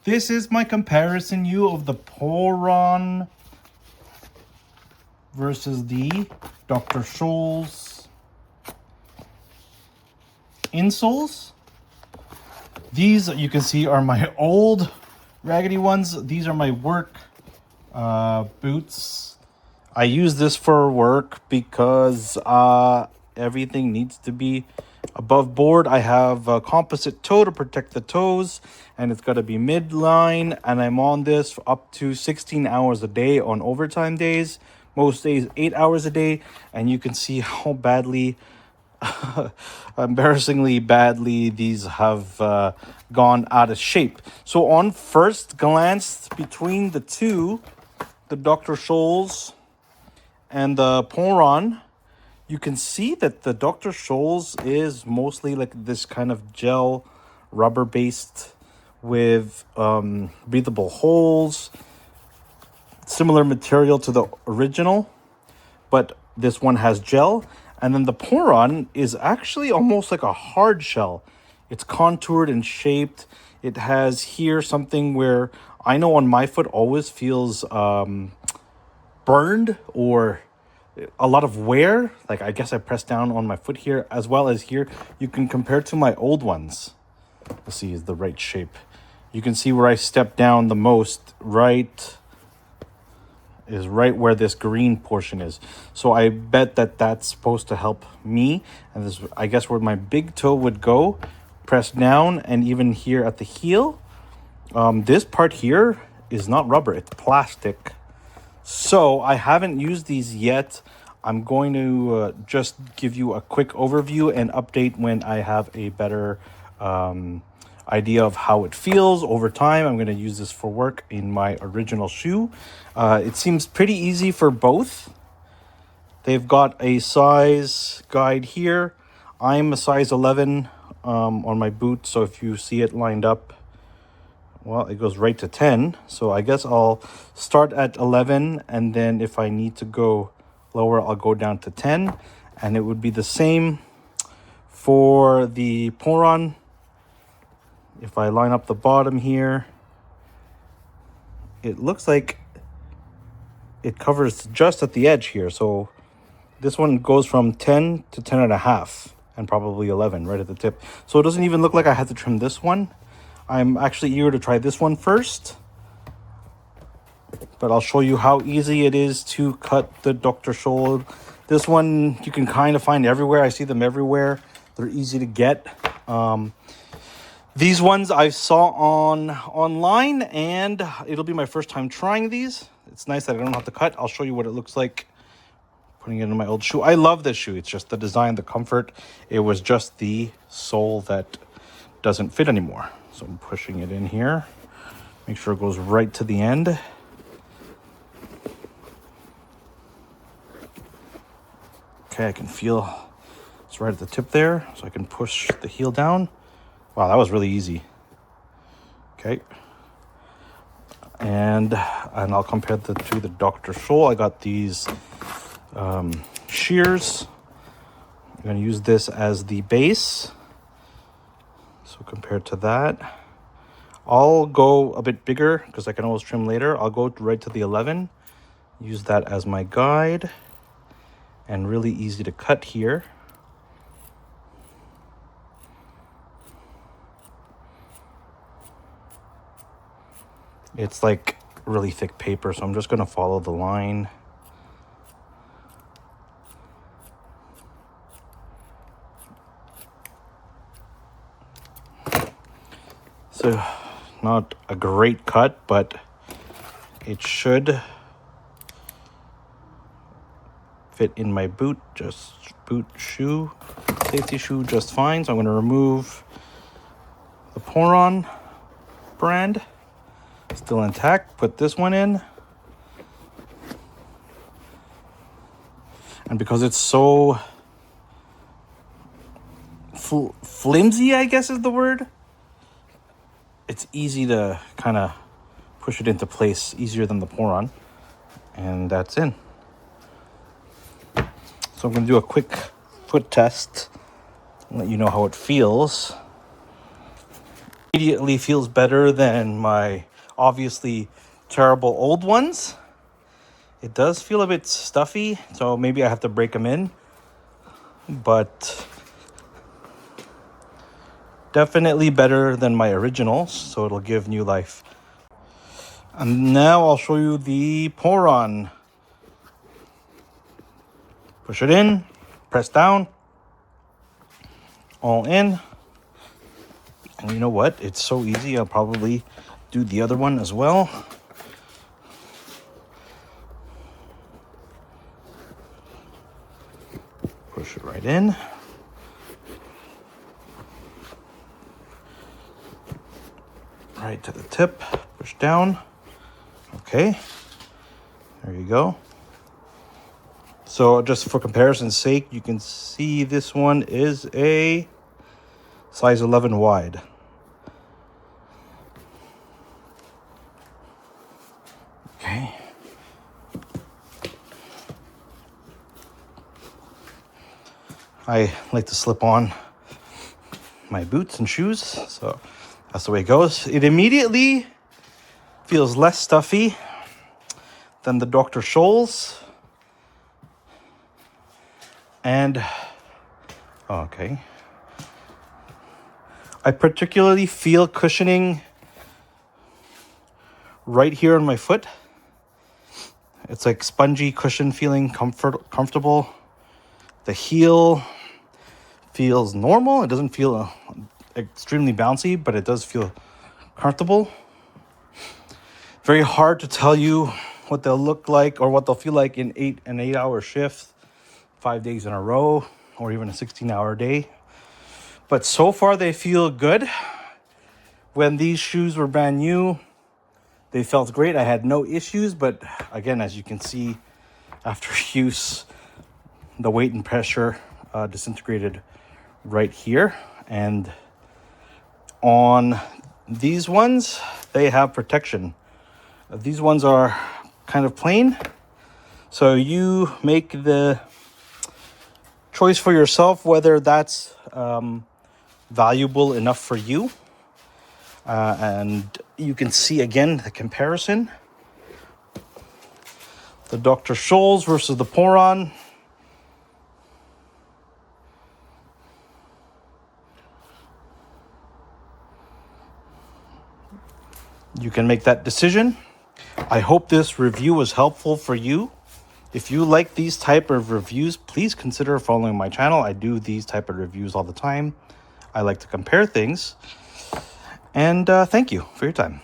This is my comparison view of the Polron versus the Dr. Scholl's insoles. These, you can see, are my old raggedy ones. These are my work boots. I use this for work because everything needs to be above board. I have a composite toe to protect the toes, and it's got to be midline, and I'm on this for up to 16 hours a day on overtime days. Most days 8 hours a day, and you can see how badly, embarrassingly badly, these have gone out of shape. So on first glance between the two, the Dr. Scholl's and the Polron, you can see that the Dr. Scholl's is mostly like this kind of gel rubber based with breathable holes, similar material to the original, but this one has gel. And then the Polron is actually almost like a hard shell. It's contoured and shaped. It has here something where I know on my foot always feels burned or a lot of wear. Like, I guess I pressed down on my foot here as well as here. You can compare to my old ones. Let's see, is the right shape. You can see where I stepped down the most, right where this green portion is. So I bet that that's supposed to help me. And this, I guess, where my big toe would go, press down, and even here at the heel. This part here is not rubber, it's plastic. So I haven't used these yet. I'm going to just give you a quick overview and update when I have a better idea of how it feels over time. I'm going to use this for work in my original shoe. It seems pretty easy for both. They've got a size guide here. I'm a size 11 on my boot, so if you see it lined up, well, it goes right to 10. So I guess I'll start at 11, and then if I need to go lower, I'll go down to 10. And it would be the same for the Polron. If I line up the bottom here, it looks like it covers just at the edge here. So this one goes from 10 to 10 and a half, and probably 11 right at the tip. So it doesn't even look like I had to trim this one. I'm actually eager to try this one first, but I'll show you how easy it is to cut the Dr. Scholl. This one you can kind of find everywhere. I see them everywhere. They're easy to get. These ones I saw online, and it'll be my first time trying these. It's nice that I don't have to cut. I'll show you what it looks like putting it in my old shoe. I love this shoe. It's just the design, the comfort. It was just the sole that doesn't fit anymore. So I'm pushing it in here. Make sure it goes right to the end. Okay, I can feel it's right at the tip there, so I can push the heel down. Wow, that was really easy. Okay. And I'll compare the to the Dr. Scholl. I got these shears. I'm going to use this as the base. So compared to that, I'll go a bit bigger because I can always trim later. I'll go right to the 11. Use that as my guide. And really easy to cut here. It's like really thick paper, so I'm just going to follow the line. So not a great cut, but it should fit in my boot, shoe, safety shoe just fine. So I'm going to remove the Polron brand, still intact, put this one in. And because it's so flimsy, I guess is the word, it's easy to kind of push it into place, easier than the Polron. And that's in. So I'm going to do a quick foot test and let you know how it feels. Immediately feels better than my obviously terrible old ones. It does feel a bit stuffy, so maybe I have to break them in, but definitely better than my originals, so it'll give new life. And now I'll show you the Polron. Push it in, press down, all in. And you know what? It's so easy. I'll probably do the other one as well. Push it right in. Right to the tip. Push down. Okay. There you go. So just for comparison's sake, you can see this one is a size 11 wide. Okay. I like to slip on my boots and shoes, so that's the way it goes. It immediately feels less stuffy than the Dr. Scholl's. And, okay. I particularly feel cushioning right here on my foot. It's like spongy cushion feeling, comfortable. The heel feels normal. It doesn't feel extremely bouncy, but it does feel comfortable. Very hard to tell you what they'll look like or what they'll feel like in an 8-hour shift, 5 days in a row, or even a 16-hour day. But so far they feel good. When these shoes were brand new, they felt great. I had no issues, but again, as you can see, after use, the weight and pressure disintegrated right here. And on these ones, they have protection. These ones are kind of plain, so you make the choice for yourself whether that's valuable enough for you. And you can see again the comparison. The Dr. Scholl's versus the Polron. You can make that decision. I hope this review was helpful for you. If you like these type of reviews, please consider following my channel. I do these type of reviews all the time. I like to compare things. And thank you for your time.